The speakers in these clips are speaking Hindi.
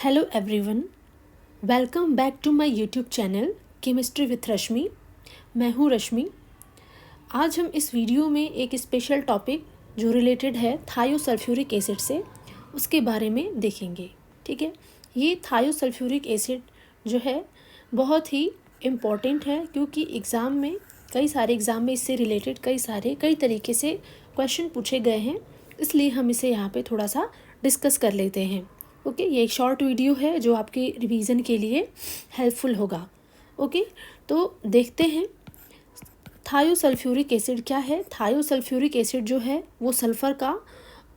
Hello everyone, welcome back to my YouTube channel chemistry with Rashmi. मैं हूँ रश्मि। आज हम इस वीडियो में एक स्पेशल टॉपिक जो रिलेटेड है थायोसल्फ्यूरिक एसिड से उसके बारे में देखेंगे। ठीक है, ये थायोसल्फ्यूरिक एसिड जो है बहुत ही इम्पॉर्टेंट है क्योंकि कई सारे एग्ज़ाम में इससे रिलेटेड कई तरीके से क्वेश्चन पूछे गए हैं, इसलिए हम इसे यहाँ पे थोड़ा सा डिस्कस कर लेते हैं। ओके, ये एक शॉर्ट वीडियो है जो आपके रिवीजन के लिए हेल्पफुल होगा। ओके, तो देखते हैं थायोसल्फ्यूरिक एसिड क्या है। थायोसल्फ्यूरिक एसिड जो है वो सल्फ़र का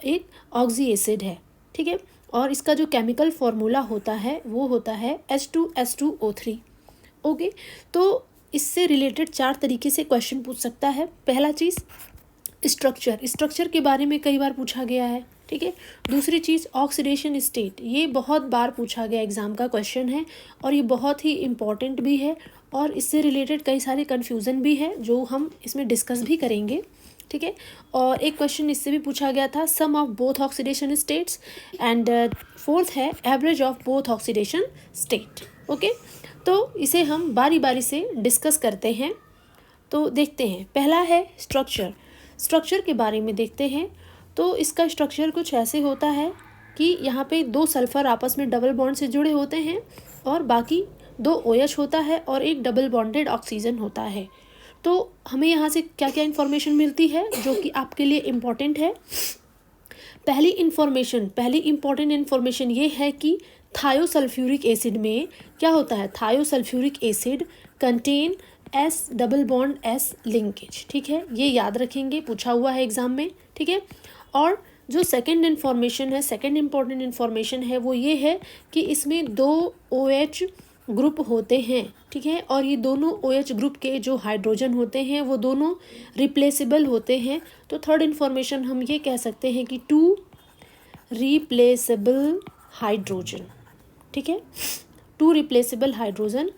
एक ऑक्सी एसिड है। ठीक है, और इसका जो केमिकल फॉर्मूला होता है वो होता है H2SO3। ओके, तो इससे रिलेटेड 4 तरीके से क्वेश्चन पूछ सकता है। पहला चीज़ स्ट्रक्चर के बारे में कई बार पूछा गया है। ठीक है, दूसरी चीज़ ऑक्सीडेशन स्टेट, ये बहुत बार पूछा गया एग्ज़ाम का क्वेश्चन है और ये बहुत ही इम्पॉर्टेंट भी है और इससे रिलेटेड कई सारे कन्फ्यूज़न भी है जो हम इसमें डिस्कस भी करेंगे। ठीक है, और एक क्वेश्चन इससे भी पूछा गया था sum of both oxidation states and fourth है average of both oxidation state. Okay, तो इसे हम बारी बारी से डिस्कस करते हैं। तो देखते हैं, पहला है स्ट्रक्चर के बारे में देखते हैं। तो इसका स्ट्रक्चर कुछ ऐसे होता है कि यहाँ पे 2 सल्फ़र आपस में डबल बॉन्ड से जुड़े होते हैं और बाकी 2 OH होता है और एक डबल बॉन्डेड ऑक्सीजन होता है। तो हमें यहाँ से क्या क्या इन्फॉर्मेशन मिलती है जो कि आपके लिए इम्पॉर्टेंट है। पहली इम्पॉर्टेंट इन्फॉर्मेशन ये है कि थायोसल्फ्यूरिक एसिड में क्या होता है। Thiosulphuric acid contain S double bond S linkage. ठीक है, ये याद रखेंगे, पूछा हुआ है एग्ज़ाम में। ठीक है, और जो सेकंड इम्पॉर्टेंट इन्फॉर्मेशन है वो ये है कि इसमें 2 OH ग्रुप होते हैं। ठीक है, और ये दोनों OH ग्रुप के जो हाइड्रोजन होते हैं वो दोनों रिप्लेसेबल होते हैं। तो थर्ड इन्फॉर्मेशन हम ये कह सकते हैं कि 2 रिप्लेसेबल हाइड्रोजन। ठीक है, 2 रिप्लेसेबल हाइड्रोजन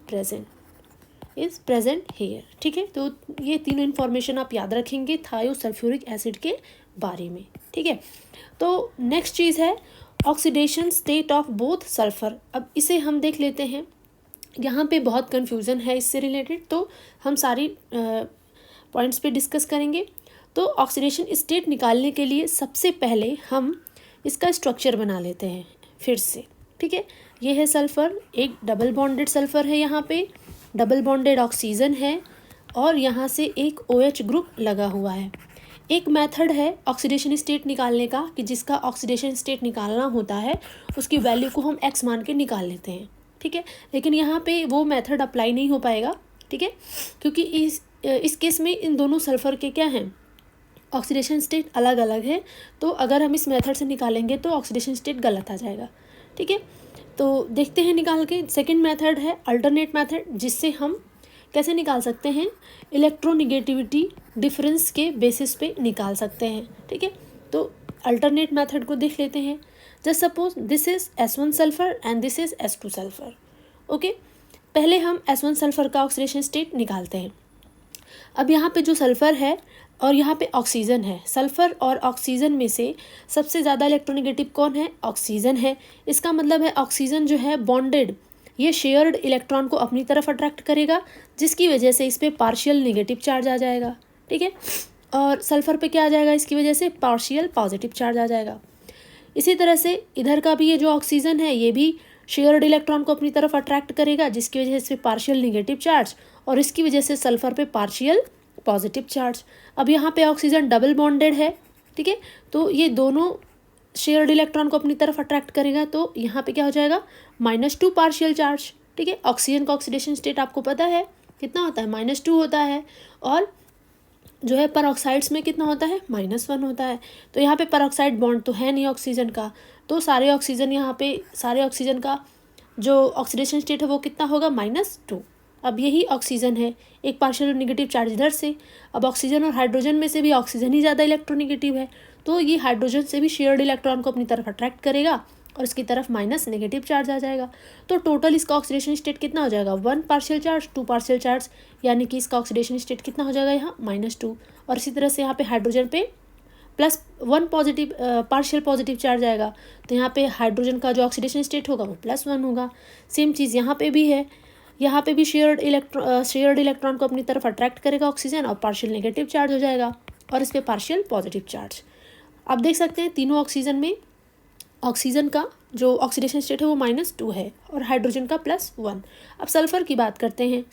प्रेजेंट हेयर। ठीक है, तो ये तीनों इन्फॉर्मेशन आप याद रखेंगे थायोसल्फ्यूरिक एसिड के बारे में। ठीक है, तो नेक्स्ट चीज़ है oxidation state of both sulphur. अब इसे हम देख लेते हैं, यहाँ पे बहुत कन्फ्यूज़न है इससे रिलेटेड, तो हम सारी पॉइंट्स पे डिस्कस करेंगे। तो ऑक्सीडेशन स्टेट निकालने के लिए सबसे पहले हम इसका स्ट्रक्चर बना लेते हैं फिर से। ठीक है, ये है सल्फ़र, एक डबल बॉन्डेड सल्फ़र है, यहाँ पे डबल बॉन्डेड ऑक्सीजन है और यहाँ से एक OH ग्रुप लगा हुआ है। एक मेथड है ऑक्सीडेशन स्टेट निकालने का कि जिसका ऑक्सीडेशन स्टेट निकालना होता है उसकी वैल्यू को हम X मान के निकाल लेते हैं। ठीक है, लेकिन यहाँ पे वो मेथड अप्लाई नहीं हो पाएगा। ठीक है, क्योंकि इस केस में इन दोनों सल्फ़र के क्या हैं, ऑक्सीडेशन स्टेट अलग अलग है। तो अगर हम इस मेथड से निकालेंगे तो ऑक्सीडेशन स्टेट गलत आ जाएगा। ठीक है, तो देखते हैं निकाल के। सेकंड मेथड है अल्टरनेट मेथड, जिससे हम कैसे निकाल सकते हैं, इलेक्ट्रोनिगेटिविटी डिफरेंस के बेसिस पे निकाल सकते हैं। ठीक है, तो अल्टरनेट मेथड को देख लेते हैं। Just suppose this is S1 sulphur and this is S2 sulphur. Okay, पहले हम S1 सल्फ़र का ऑक्सीडेशन स्टेट निकालते हैं। अब यहाँ पे जो सल्फ़र है और यहाँ पे ऑक्सीजन है, सल्फ़र और ऑक्सीजन में से सबसे ज़्यादा इलेक्ट्रोनेगेटिव कौन है, ऑक्सीजन है। इसका मतलब है ऑक्सीजन जो है बॉन्डेड, ये शेयर्ड इलेक्ट्रॉन को अपनी तरफ अट्रैक्ट करेगा, जिसकी वजह से इस पर पार्शियल नेगेटिव चार्ज आ जाएगा। ठीक है, और सल्फ़र पे क्या आ जाएगा, इसकी वजह से पार्शियल पॉजिटिव चार्ज आ जाएगा। इसी तरह से इधर का भी ये जो ऑक्सीजन है ये भी शेयर्ड इलेक्ट्रॉन को अपनी तरफ अट्रैक्ट करेगा, जिसकी वजह से पार्शियल नेगेटिव चार्ज, और इसकी वजह से सल्फ़र पे पार्शियल पॉजिटिव चार्ज। अब यहाँ पे ऑक्सीजन डबल बॉन्डेड है। ठीक है, तो ये दोनों शेयर्ड इलेक्ट्रॉन को अपनी तरफ अट्रैक्ट करेगा, तो यहाँ पे क्या हो जाएगा, -2 पार्शियल चार्ज। ठीक है, ऑक्सीजन का ऑक्सीडेशन स्टेट आपको पता है कितना होता है, -2 होता है, और जो है परऑक्साइड्स में कितना होता है, -1 होता है। तो यहाँ पे परऑक्साइड बॉन्ड तो है नहीं ऑक्सीजन का, तो सारे ऑक्सीजन का जो ऑक्सीडेशन स्टेट है वो कितना होगा, -2। अब यही ऑक्सीजन है, एक पार्शियल नेगेटिव चार्ज इधर से। अब ऑक्सीजन और हाइड्रोजन में से भी ऑक्सीजन ही ज़्यादा इलेक्ट्रोनेगेटिव है, तो ये हाइड्रोजन से भी शेयर्ड इलेक्ट्रॉन को अपनी तरफ अट्रैक्ट करेगा और इसकी तरफ माइनस नेगेटिव चार्ज आ जाएगा। तो टोटल इसका ऑक्सीडेशन स्टेट कितना हो जाएगा, 1 पार्शियल चार्ज 2 पार्शियल चार्ज, यानी कि इसका ऑक्सीडेशन स्टेट कितना हो जाएगा यहाँ, -2। और इसी तरह से यहाँ पे हाइड्रोजन पे +1 पॉजिटिव पार्शियल पॉजिटिव चार्ज आएगा, तो यहाँ पे हाइड्रोजन का जो ऑक्सीडेशन स्टेट होगा वो +1 होगा। सेम चीज़ यहाँ पे भी है, यहाँ पे भी शेयर्ड इलेक्ट्रॉन को अपनी तरफ अट्रैक्ट करेगा ऑक्सीजन और पार्शियल नेगेटिव चार्ज हो जाएगा, और इस पे पार्शियल पॉजिटिव चार्ज। आप देख सकते हैं तीनों ऑक्सीजन में ऑक्सीजन का जो ऑक्सीडेशन स्टेट है वो -2 है और हाइड्रोजन का +1। अब सल्फ़र की बात करते हैं।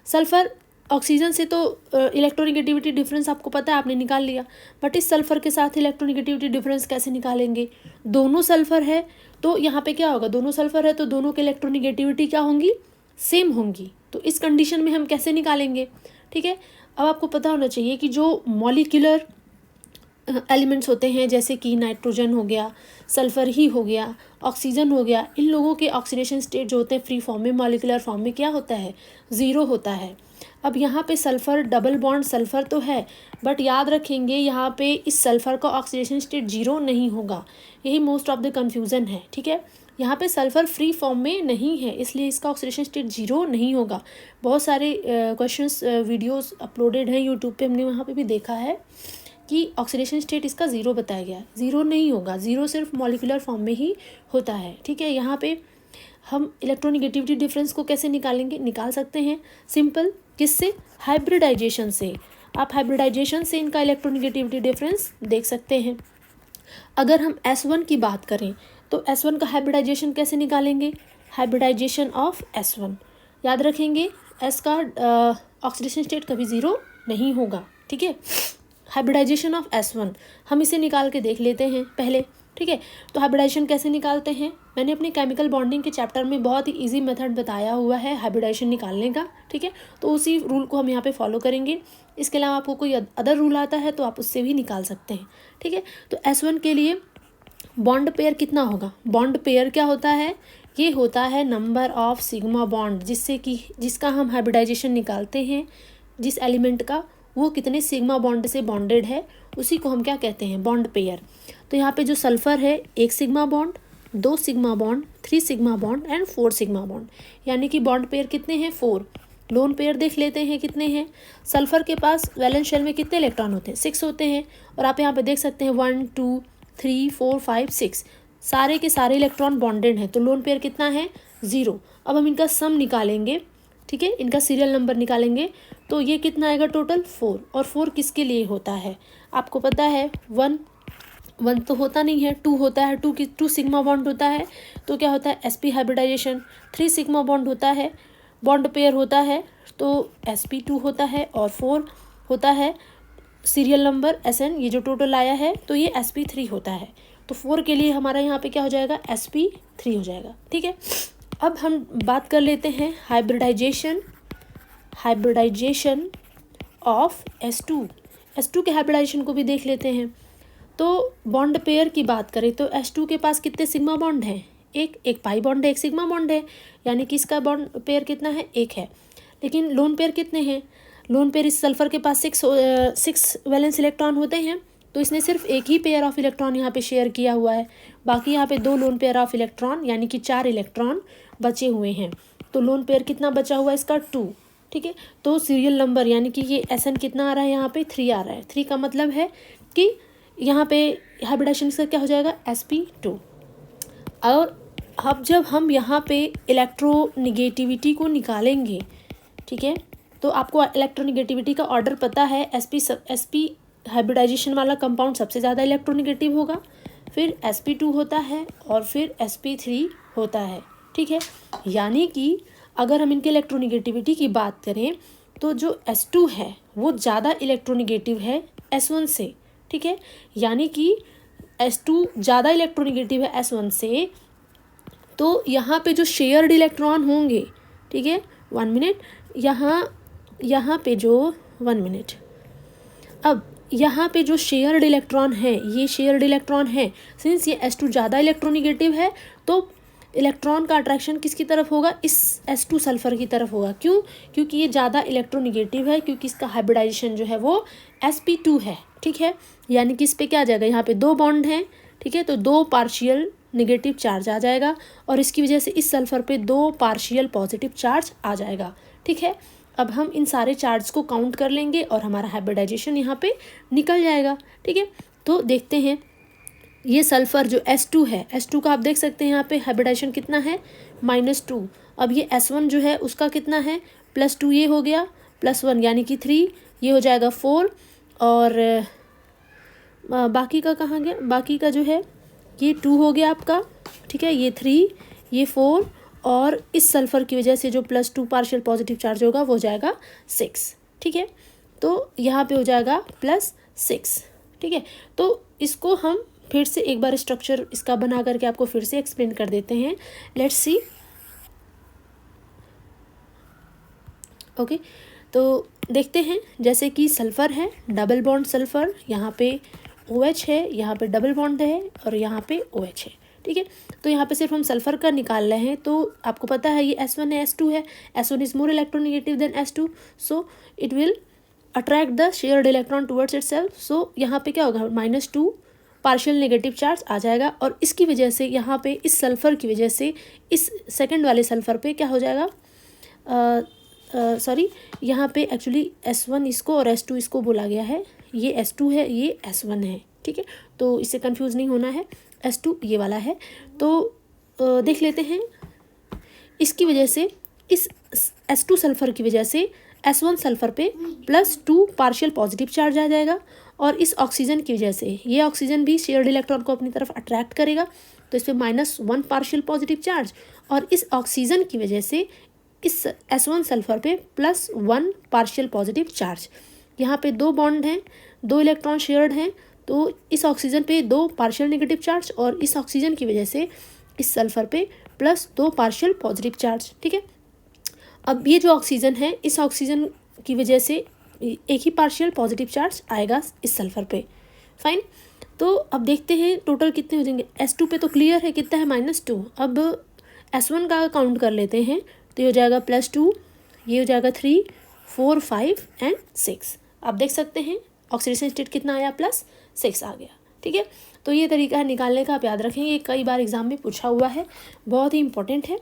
सल्फ़र ऑक्सीजन से तो इलेक्ट्रोनेगेटिविटी डिफरेंस आपको पता है, आपने निकाल लिया, बट इस सल्फ़र के साथ इलेक्ट्रोनेगेटिविटी डिफरेंस कैसे निकालेंगे? दोनों सल्फ़र है तो यहाँ पे क्या होगा, दोनों सल्फ़र है तो दोनों के इलेक्ट्रोनेगेटिविटी क्या होंगी, सेम होंगी। तो इस कंडीशन में हम कैसे निकालेंगे? ठीक है, अब आपको पता होना चाहिए कि जो मॉलिक्यूलर एलिमेंट्स होते हैं जैसे कि नाइट्रोजन हो गया, सल्फ़र ही हो गया, ऑक्सीजन हो गया, इन लोगों के ऑक्सीडेशन स्टेट जो होते हैं फ्री फॉर्म में, मॉलिक्यूलर फॉर्म में क्या होता है, 0 होता है। अब यहाँ पे सल्फ़र डबल बॉन्ड सल्फ़र तो है, बट याद रखेंगे यहाँ पे इस सल्फ़र का ऑक्सीडेशन स्टेट 0 नहीं होगा, यही मोस्ट ऑफ द कन्फ्यूज़न है। ठीक है, यहाँ पे सल्फ़र फ्री फॉर्म में नहीं है, इसलिए इसका ऑक्सीडेशन स्टेट 0 नहीं होगा। बहुत सारे क्वेश्चंस वीडियोस अपलोडेड हैं यूट्यूब पे, हमने वहाँ पे भी देखा है कि ऑक्सीडेशन स्टेट इसका 0 बताया गया है, 0 नहीं होगा, 0 सिर्फ मॉलिक्यूलर फॉर्म में ही होता है। ठीक है, यहाँ पे हम इलेक्ट्रोनेगेटिविटी डिफरेंस को कैसे निकालेंगे, निकाल सकते हैं सिंपल, किससे, हाइब्रिडाइजेशन से। आप हाइब्रिडाइजेशन से इनका इलेक्ट्रोनेगेटिविटी डिफरेंस देख सकते हैं। अगर हम S1 की बात करें तो S1 का हाइब्रिडाइजेशन कैसे निकालेंगे, हाइब्रिडाइजेशन ऑफ S1, याद रखेंगे S का ऑक्सीडेशन स्टेट कभी 0 नहीं होगा। ठीक है, हाइब्रिडाइजेशन ऑफ S1 हम इसे निकाल के देख लेते हैं पहले। ठीक है, तो हाइब्रिडाइजेशन कैसे निकालते हैं, मैंने अपने केमिकल बॉन्डिंग के चैप्टर में बहुत ही इजी मेथड बताया हुआ है हाइब्रिडाइजेशन निकालने का। ठीक है, तो उसी रूल को हम यहाँ पे फॉलो करेंगे। इसके अलावा आपको कोई अदर रूल आता है तो आप उससे भी निकाल सकते हैं। ठीक है, तो S1 के लिए बॉन्ड पेयर कितना होगा, बॉन्ड पेयर क्या होता है, ये होता है नंबर ऑफ सिग्मा बॉन्ड, जिसका हम हाइब्रिडाइजेशन निकालते हैं, जिस एलिमेंट का वो कितने सिग्मा बॉन्ड से बॉन्डेड है, उसी को हम क्या कहते हैं, बॉन्ड पेयर। तो यहाँ पे जो सल्फ़र है 1 sigma bond, 2 sigma bond, 3 sigma bond and 4 sigma bond, यानी कि बॉन्ड पेयर कितने हैं, 4। लोन पेयर देख लेते हैं कितने हैं। सल्फ़र के पास वैलेंस शेल में कितने इलेक्ट्रॉन होते हैं, 6 होते हैं, और आप यहाँ पे देख सकते हैं 1 2 3 4 5 6 सारे के सारे इलेक्ट्रॉन बॉन्डेड हैं, तो लोन पेयर कितना है, 0। अब हम इनका सम निकालेंगे। ठीक है, इनका सीरियल नंबर निकालेंगे तो ये कितना आएगा टोटल, 4। और 4 किसके लिए होता है, आपको पता है 1 तो होता नहीं है, 2 होता है, 2 सिग्मा बॉन्ड होता है, तो क्या होता है sp हाइब्रिडाइजेशन। 3 सिग्मा बॉन्ड होता है, बॉन्ड पेयर होता है, तो sp2 होता है, और 4 होता है सीरियल नंबर Sn, ये जो टोटल आया है तो ये sp3 होता है। तो 4 के लिए हमारा यहाँ पे क्या हो जाएगा, sp3 हो जाएगा। ठीक है, अब हम बात कर लेते हैं हाइब्रिडाइजेशन ऑफ S2 के हाइब्रिडाइजेशन को भी देख लेते हैं। तो बॉन्ड पेयर की बात करें तो S2 के पास कितने सिग्मा बॉन्ड हैं, एक पाई बॉन्ड है, एक सिग्मा बॉन्ड है, यानी कि इसका बॉन्ड पेयर कितना है, 1 है। लेकिन लोन पेयर कितने हैं, लोन पेयर इस सल्फ़र के पास 6 वैलेंस इलेक्ट्रॉन होते हैं, तो इसने सिर्फ एक ही पेयर ऑफ इलेक्ट्रॉन यहाँ पे शेयर किया हुआ है, बाकी यहाँ पे 2 लोन पेयर ऑफ इलेक्ट्रॉन यानी कि 4 इलेक्ट्रॉन बचे हुए हैं। तो लोन पेयर कितना बचा हुआ है इसका, 2। ठीक है, तो सीरियल नंबर यानी कि ये Sn कितना आ रहा है, यहाँ पे 3 आ रहा है। 3 का मतलब है कि यहाँ पे हाइब्रिडाइजेशन से क्या हो जाएगा, sp2। और अब जब हम यहाँ पे इलेक्ट्रोनेगेटिविटी को निकालेंगे, ठीक है, तो आपको इलेक्ट्रोनेगेटिविटी का ऑर्डर पता है, sp हाइब्रिडाइजेशन वाला कंपाउंड सबसे ज़्यादा इलेक्ट्रोनेगेटिव होगा, फिर sp2 होता है और फिर sp3 होता है। ठीक है, यानी कि अगर हम इनके इलेक्ट्रोनेगेटिविटी की बात करें तो जो S2 है वो ज़्यादा इलेक्ट्रोनेगेटिव है S1 से। ठीक है, यानी कि S2 ज़्यादा इलेक्ट्रोनेगेटिव है S1 से, तो यहाँ पे जो शेयर्ड इलेक्ट्रॉन होंगे, ठीक है, 1 मिनट, यहाँ पे जो 1 मिनट, अब यहाँ पे जो शेयर्ड इलेक्ट्रॉन है, ये शेयर्ड इलेक्ट्रॉन है, सिंस ये S2 ज़्यादा इलेक्ट्रोनेगेटिव है तो इलेक्ट्रॉन का अट्रैक्शन किसकी तरफ होगा, इस S2 सल्फ़र की तरफ होगा। क्यों, क्योंकि ये ज़्यादा इलेक्ट्रोनेगेटिव है, क्योंकि इसका हाइब्रिडाइजेशन जो है वो sp2 है। ठीक है, यानी कि इस पे क्या आ जाएगा, यहाँ पे 2 बॉन्ड हैं, ठीक है, तो 2 पार्शियल नेगेटिव चार्ज आ जाएगा, और इसकी वजह से इस सल्फ़र पे 2 पार्शियल पॉजिटिव चार्ज आ जाएगा। ठीक है, अब हम इन सारे चार्ज को काउंट कर लेंगे और हमारा हाइब्रिडाइजेशन यहाँ पे निकल जाएगा। ठीक है, तो देखते हैं ये सल्फ़र जो S2 है, S2 का आप देख सकते हैं यहाँ पे हाइब्रिडाइजेशन कितना है -2। अब ये S1 जो है उसका कितना है +2, ये हो गया +1 यानी कि 3, ये हो जाएगा 4 और बाकी का कहाँ गया, बाकी का जो है ये 2 हो गया आपका, ठीक है, ये 3, ये 4 और इस सल्फ़र की वजह से जो +2 पार्शियल पॉजिटिव चार्ज होगा वो हो जाएगा 6, ठीक है। तो यहाँ पे हो जाएगा +6, ठीक है। तो इसको हम फिर से एक बार स्ट्रक्चर इसका बना करके आपको फिर से एक्सप्लेन कर देते हैं। Let's see. ओके, तो देखते हैं जैसे कि सल्फ़र है, डबल बॉन्ड सल्फ़र, यहाँ पे OH है, यहाँ पे डबल बॉन्ड है और यहाँ पे OH है, ठीक है। तो यहाँ पे सिर्फ हम सल्फ़र का निकाल रहे हैं, तो आपको पता है ये S1 है, S2 है, S1 is more electronegative than S2, so it will attract the shared electron towards itself. So यहाँ पे क्या होगा -2 पार्शियल नेगेटिव चार्ज आ जाएगा और इसकी वजह से यहाँ पे इस सल्फ़र की वजह से इस सेकंड वाले सल्फ़र पे क्या हो जाएगा, सॉरी यहाँ पे एक्चुअली S1 इसको और S2 इसको बोला गया है, ये S2 है, ये S1 है, ठीक है। तो इससे कंफ्यूज नहीं होना है, S2 ये वाला है। तो देख लेते हैं, इसकी वजह से इस S2 सल्फ़र की वजह से S1 सल्फ़र पे +2 पार्शियल पॉजिटिव चार्ज आ जाएगा और इस ऑक्सीजन की वजह से ये ऑक्सीजन भी शेयर्ड इलेक्ट्रॉन को अपनी तरफ अट्रैक्ट करेगा, तो इस पर -1 पार्शियल पॉजिटिव चार्ज और इस ऑक्सीजन की वजह से इस S1 सल्फ़र पे +1 पार्शियल पॉजिटिव चार्ज। यहाँ पे 2 बॉन्ड हैं, 2 इलेक्ट्रॉन शेयर्ड हैं, तो इस ऑक्सीजन पे 2 पार्शियल नेगेटिव चार्ज और इस ऑक्सीजन की वजह से इस सल्फ़र पे +2 पार्शियल पॉजिटिव चार्ज, ठीक है। अब ये जो ऑक्सीजन है, इस ऑक्सीजन की वजह से एक ही पार्शियल पॉजिटिव चार्ज आएगा इस सल्फ़र पे, फाइन। तो अब देखते हैं टोटल कितने हो जाएंगे। S2 पे तो क्लियर है कितना है -2। अब S1 का काउंट कर लेते हैं, तो ये हो जाएगा +2, ये हो जाएगा 3, 4, 5 एंड 6। आप देख सकते हैं ऑक्सीडेशन स्टेट कितना आया, +6 आ गया, ठीक है। तो ये तरीका है निकालने का, आप याद रखेंगे, ये कई बार एग्जाम में पूछा हुआ है, बहुत ही इंपॉर्टेंट है।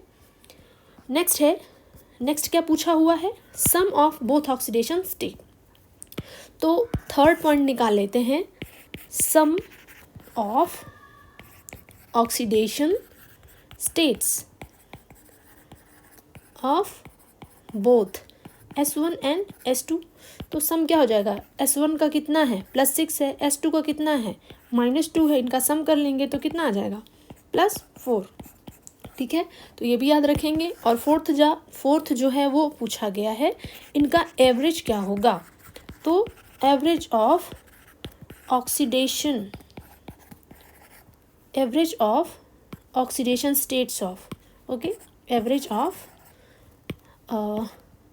नेक्स्ट क्या पूछा हुआ है, sum of both oxidation state. तो थर्ड पॉइंट निकाल लेते हैं, sum of oxidation states of both S1 and S2। तो सम क्या हो जाएगा, S1 का कितना है +6 है, S2 का कितना है -2 है, इनका सम कर लेंगे तो कितना आ जाएगा +4, ठीक है। तो ये भी याद रखेंगे। और फोर्थ जो है वो पूछा गया है, इनका एवरेज क्या होगा, तो average of oxidation states of, okay, average of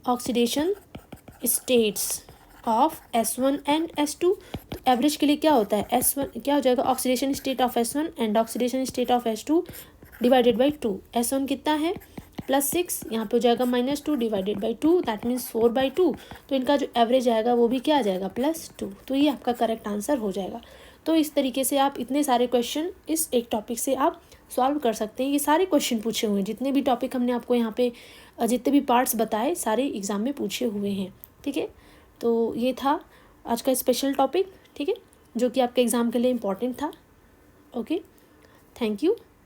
oxidation states of S1 and S2। तो एवरेज के लिए क्या होता है, S1 क्या हो जाएगा, oxidation state of S1 and oxidation state of S2 divided by 2। S1 कितना है +6, यहाँ पे हो जाएगा -2 डिवाइडेड बाई 2, दैट मीन्स 4/2। तो इनका जो एवरेज आएगा वो भी क्या आ जाएगा +2। तो ये आपका करेक्ट आंसर हो जाएगा। तो इस तरीके से आप इतने सारे क्वेश्चन इस एक टॉपिक से आप सॉल्व कर सकते हैं। ये सारे क्वेश्चन पूछे हुए हैं, जितने भी टॉपिक हमने आपको यहाँ पे जितने भी पार्ट्स बताए सारे एग्जाम में पूछे हुए हैं, ठीक है। तो ये था आज का स्पेशल टॉपिक, ठीक है, जो कि आपके एग्ज़ाम के लिए इम्पोर्टेंट था। Okay, thank you.